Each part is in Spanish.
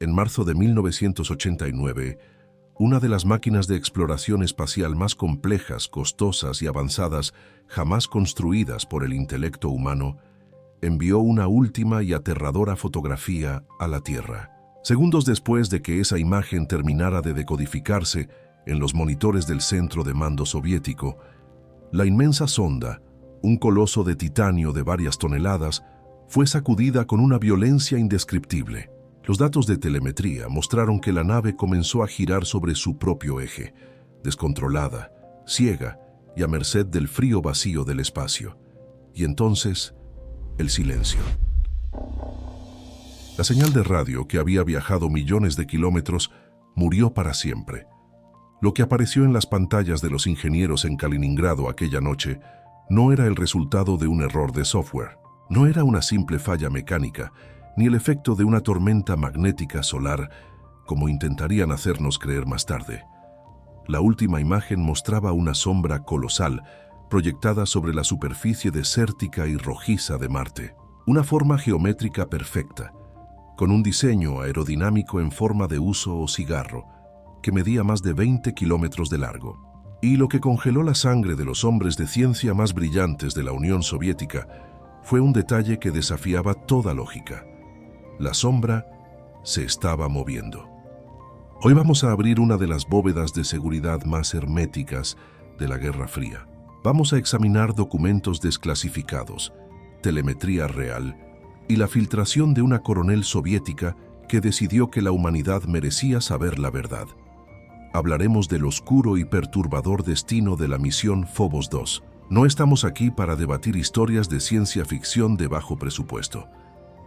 En marzo de 1989, una de las máquinas de exploración espacial más complejas, costosas y avanzadas jamás construidas por el intelecto humano, envió una última y aterradora fotografía a la Tierra. Segundos después de que esa imagen terminara de decodificarse en los monitores del centro de mando soviético, la inmensa sonda, un coloso de titanio de varias toneladas, fue sacudida con una violencia indescriptible. Los datos de telemetría mostraron que la nave comenzó a girar sobre su propio eje, descontrolada, ciega y a merced del frío vacío del espacio. Y entonces, el silencio. La señal de radio, que había viajado millones de kilómetros, murió para siempre. Lo que apareció en las pantallas de los ingenieros en Kaliningrado aquella noche no era el resultado de un error de software, no era una simple falla mecánica, ni el efecto de una tormenta magnética solar, como intentarían hacernos creer más tarde. La última imagen mostraba una sombra colosal proyectada sobre la superficie desértica y rojiza de Marte, una forma geométrica perfecta, con un diseño aerodinámico en forma de huso o cigarro, que medía más de 20 kilómetros de largo. Y lo que congeló la sangre de los hombres de ciencia más brillantes de la Unión Soviética fue un detalle que desafiaba toda lógica. La sombra se estaba moviendo. Hoy vamos a abrir una de las bóvedas de seguridad más herméticas de la Guerra Fría. Vamos a examinar documentos desclasificados, telemetría real y la filtración de una coronel soviética que decidió que la humanidad merecía saber la verdad. Hablaremos del oscuro y perturbador destino de la misión Phobos 2. No estamos aquí para debatir historias de ciencia ficción de bajo presupuesto.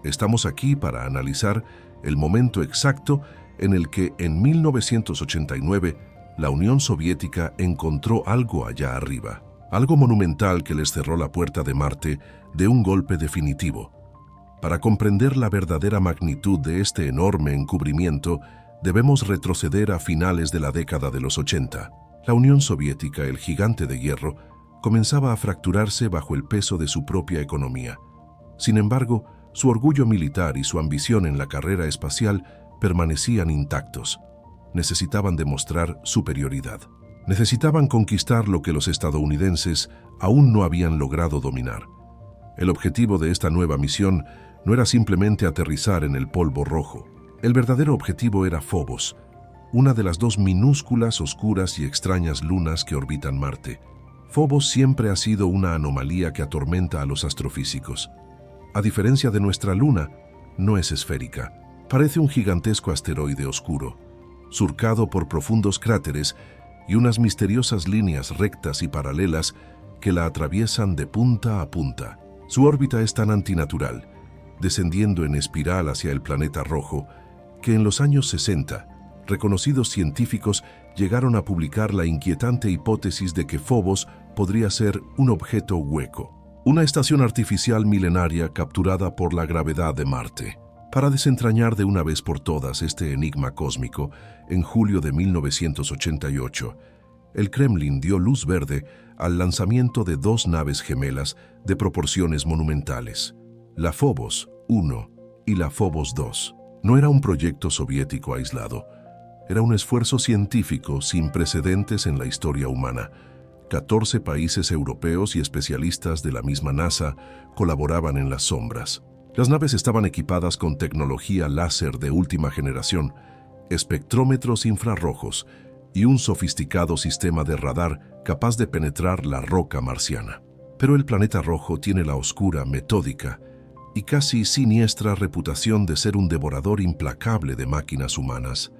Estamos aquí para analizar el momento exacto en el que, en 1989, la Unión Soviética encontró algo allá arriba, algo monumental que les cerró la puerta de Marte de un golpe definitivo. Para comprender la verdadera magnitud de este enorme encubrimiento, debemos retroceder a finales de la década de los 80. La Unión Soviética, el gigante de hierro, comenzaba a fracturarse bajo el peso de su propia economía. Sin embargo, su orgullo militar y su ambición en la carrera espacial permanecían intactos. Necesitaban demostrar superioridad. Necesitaban conquistar lo que los estadounidenses aún no habían logrado dominar. El objetivo de esta nueva misión no era simplemente aterrizar en el polvo rojo. El verdadero objetivo era Phobos, una de las dos minúsculas, oscuras y extrañas lunas que orbitan Marte. Phobos siempre ha sido una anomalía que atormenta a los astrofísicos. A diferencia de nuestra luna, no es esférica. Parece un gigantesco asteroide oscuro, surcado por profundos cráteres y unas misteriosas líneas rectas y paralelas que la atraviesan de punta a punta. Su órbita es tan antinatural, descendiendo en espiral hacia el planeta rojo, que en los años 60, reconocidos científicos llegaron a publicar la inquietante hipótesis de que Phobos podría ser un objeto hueco, una estación artificial milenaria capturada por la gravedad de Marte. Para desentrañar de una vez por todas este enigma cósmico, en julio de 1988, el Kremlin dio luz verde al lanzamiento de dos naves gemelas de proporciones monumentales, la Phobos 1 y la Phobos 2. No era un proyecto soviético aislado, era un esfuerzo científico sin precedentes en la historia humana. 14 países europeos y especialistas de la misma NASA colaboraban en las sombras. Las naves estaban equipadas con tecnología láser de última generación, espectrómetros infrarrojos y un sofisticado sistema de radar capaz de penetrar la roca marciana. Pero el planeta rojo tiene la oscura, metódica y casi siniestra reputación de ser un devorador implacable de máquinas humanas.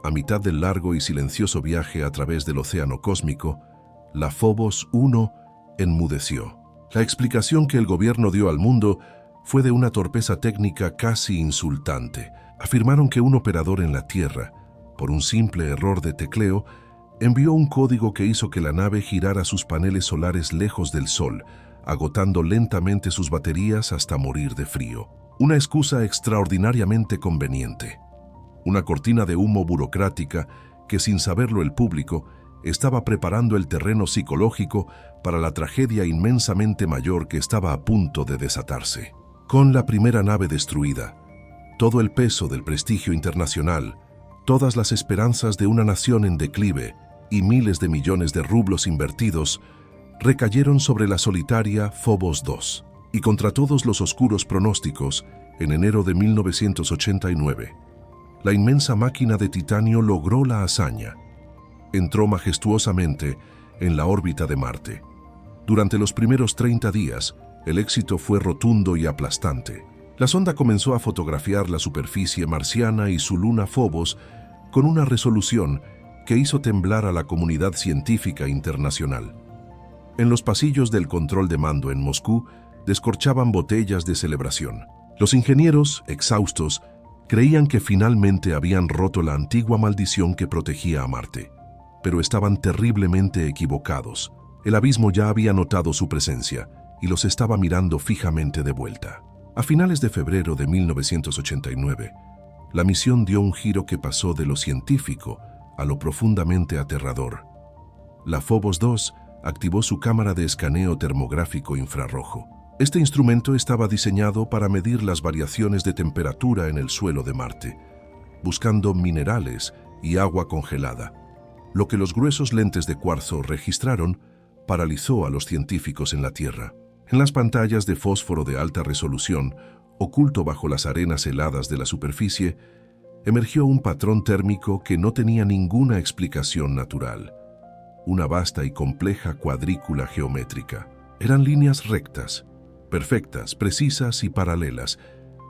A mitad del largo y silencioso viaje a través del océano cósmico, la Phobos 1 enmudeció. La explicación que el gobierno dio al mundo fue de una torpeza técnica casi insultante. Afirmaron que un operador en la Tierra, por un simple error de tecleo, envió un código que hizo que la nave girara sus paneles solares lejos del Sol, agotando lentamente sus baterías hasta morir de frío. Una excusa extraordinariamente conveniente. Una cortina de humo burocrática que, sin saberlo el público, estaba preparando el terreno psicológico para la tragedia inmensamente mayor que estaba a punto de desatarse. Con la primera nave destruida, Todo el peso del prestigio internacional, todas las esperanzas de una nación en declive y miles de millones de rublos invertidos recayeron sobre la solitaria Phobos 2. Y contra todos los oscuros pronósticos, en enero de 1989, la inmensa máquina de titanio logró la hazaña. Entró majestuosamente en la órbita de Marte. Durante los primeros 30 días, el éxito fue rotundo y aplastante. La sonda comenzó a fotografiar la superficie marciana y su luna Phobos con una resolución que hizo temblar a la comunidad científica internacional. En los pasillos del control de mando en Moscú descorchaban botellas de celebración. Los ingenieros, exhaustos, creían que finalmente habían roto la antigua maldición que protegía a Marte. Pero estaban terriblemente equivocados. El abismo ya había notado su presencia y los estaba mirando fijamente de vuelta. A finales de febrero de 1989, la misión dio un giro que pasó de lo científico a lo profundamente aterrador. La Phobos 2 activó su cámara de escaneo termográfico infrarrojo. Este instrumento estaba diseñado para medir las variaciones de temperatura en el suelo de Marte, buscando minerales y agua congelada. Lo que los gruesos lentes de cuarzo registraron paralizó a los científicos en la Tierra. En las pantallas de fósforo de alta resolución, oculto bajo las arenas heladas de la superficie, emergió un patrón térmico que no tenía ninguna explicación natural. Una vasta y compleja cuadrícula geométrica. Eran líneas rectas, perfectas, precisas y paralelas,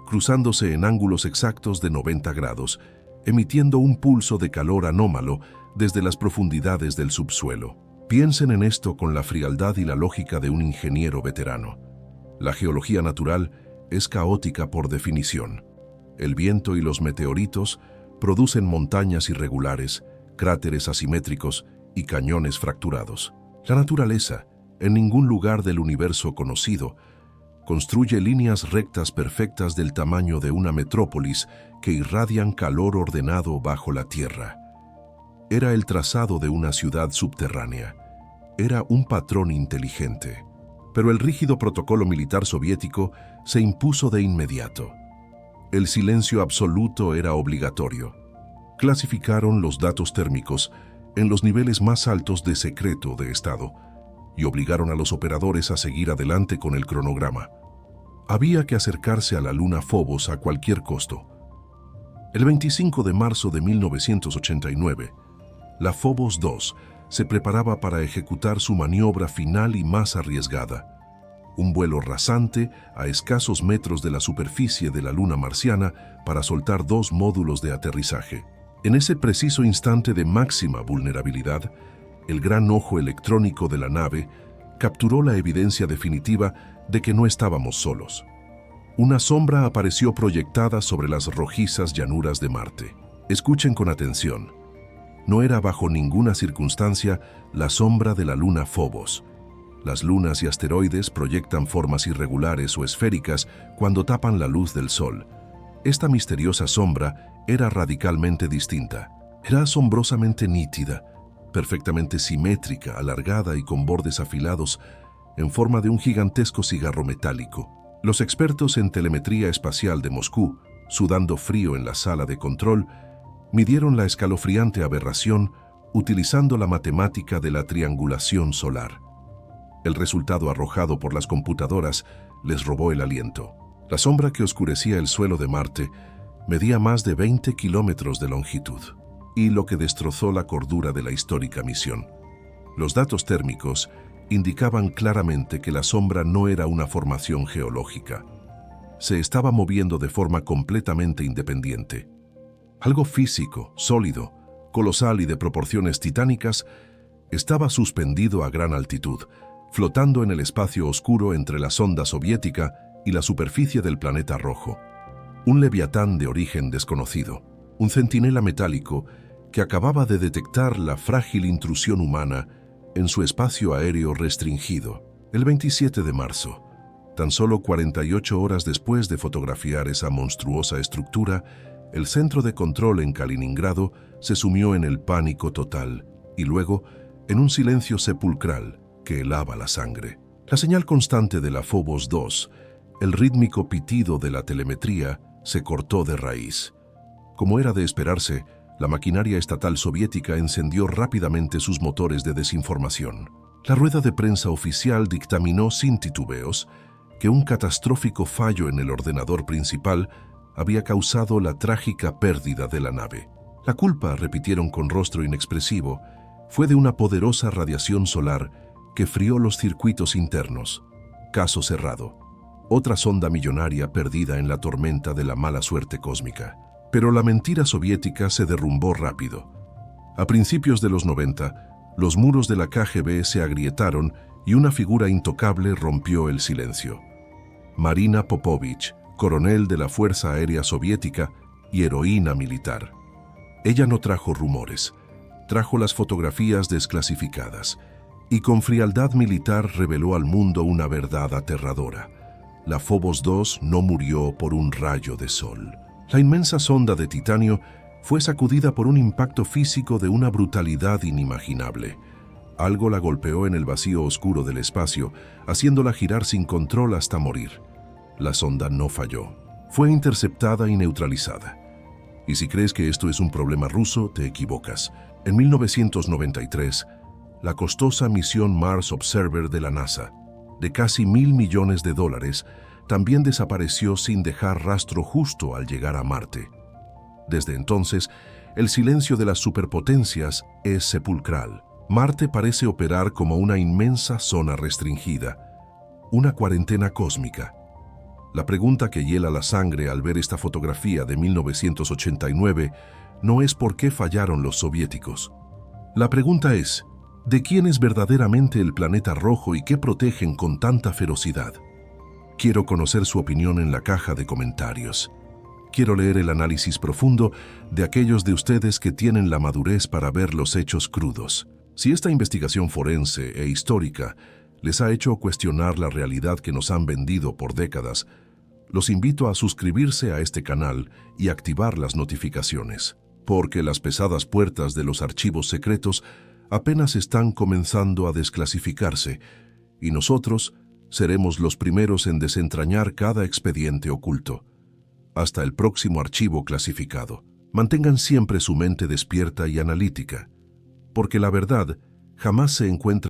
cruzándose en ángulos exactos de 90 grados, emitiendo un pulso de calor anómalo desde las profundidades del subsuelo. Piensen en esto con la frialdad y la lógica de un ingeniero veterano. La geología natural es caótica por definición. El viento y los meteoritos producen montañas irregulares, cráteres asimétricos y cañones fracturados. La naturaleza, en ningún lugar del universo conocido, construye líneas rectas perfectas del tamaño de una metrópolis que irradian calor ordenado bajo la tierra. Era el trazado de una ciudad subterránea. Era un patrón inteligente. Pero el rígido protocolo militar soviético se impuso de inmediato. El silencio absoluto era obligatorio. Clasificaron los datos térmicos en los niveles más altos de secreto de Estado y obligaron a los operadores a seguir adelante con el cronograma. Había que acercarse a la luna Phobos a cualquier costo. El 25 de marzo de 1989, la Phobos 2 se preparaba para ejecutar su maniobra final y más arriesgada. Un vuelo rasante a escasos metros de la superficie de la luna marciana para soltar 2 módulos de aterrizaje. En ese preciso instante de máxima vulnerabilidad, el gran ojo electrónico de la nave capturó la evidencia definitiva de que no estábamos solos. Una sombra apareció proyectada sobre las rojizas llanuras de Marte. Escuchen con atención. No era bajo ninguna circunstancia la sombra de la luna Phobos. Las lunas y asteroides proyectan formas irregulares o esféricas cuando tapan la luz del Sol. Esta misteriosa sombra era radicalmente distinta. Era asombrosamente nítida, perfectamente simétrica, alargada y con bordes afilados, en forma de un gigantesco cigarro metálico. Los expertos en telemetría espacial de Moscú, sudando frío en la sala de control, midieron la escalofriante aberración utilizando la matemática de la triangulación solar. El resultado arrojado por las computadoras les robó el aliento. La sombra que oscurecía el suelo de Marte medía más de 20 kilómetros de longitud, y lo que destrozó la cordura de la histórica misión. Los datos térmicos indicaban claramente que la sombra no era una formación geológica. Se estaba moviendo de forma completamente independiente. Algo físico, sólido, colosal y de proporciones titánicas estaba suspendido a gran altitud, flotando en el espacio oscuro entre la sonda soviética y la superficie del planeta rojo. Un leviatán de origen desconocido, un centinela metálico que acababa de detectar la frágil intrusión humana en su espacio aéreo restringido. El 27 de marzo, tan solo 48 horas después de fotografiar esa monstruosa estructura, el centro de control en Kaliningrado se sumió en el pánico total y luego en un silencio sepulcral que helaba la sangre. La señal constante de la Phobos 2, el rítmico pitido de la telemetría, se cortó de raíz. Como era de esperarse, la maquinaria estatal soviética encendió rápidamente sus motores de desinformación. La rueda de prensa oficial dictaminó sin titubeos que un catastrófico fallo en el ordenador principal había causado la trágica pérdida de la nave. La culpa, repitieron con rostro inexpresivo, fue de una poderosa radiación solar que frió los circuitos internos. Caso cerrado. Otra sonda millonaria perdida en la tormenta de la mala suerte cósmica. Pero la mentira soviética se derrumbó rápido. A principios de los 90, los muros de la KGB se agrietaron y una figura intocable rompió el silencio. Marina Popovich, coronel de la Fuerza Aérea Soviética y heroína militar. Ella no trajo rumores, trajo las fotografías desclasificadas y con frialdad militar reveló al mundo una verdad aterradora. La Phobos 2 no murió por un rayo de sol. La inmensa sonda de titanio fue sacudida por un impacto físico de una brutalidad inimaginable. Algo la golpeó en el vacío oscuro del espacio, haciéndola girar sin control hasta morir. La sonda no falló. Fue interceptada y neutralizada. Y si crees que esto es un problema ruso, te equivocas. En 1993, la costosa misión Mars Observer de la NASA, de casi $1.000 millones, también desapareció sin dejar rastro justo al llegar a Marte. Desde entonces, el silencio de las superpotencias es sepulcral. Marte parece operar como una inmensa zona restringida, una cuarentena cósmica. La pregunta que hiela la sangre al ver esta fotografía de 1989 no es por qué fallaron los soviéticos. La pregunta es, ¿de quién es verdaderamente el planeta rojo y qué protegen con tanta ferocidad? Quiero conocer su opinión en la caja de comentarios. Quiero leer el análisis profundo de aquellos de ustedes que tienen la madurez para ver los hechos crudos. Si esta investigación forense e histórica les ha hecho cuestionar la realidad que nos han vendido por décadas, los invito a suscribirse a este canal y activar las notificaciones, porque las pesadas puertas de los archivos secretos apenas están comenzando a desclasificarse y nosotros seremos los primeros en desentrañar cada expediente oculto. Hasta el próximo archivo clasificado. Mantengan siempre su mente despierta y analítica, porque la verdad jamás se encuentra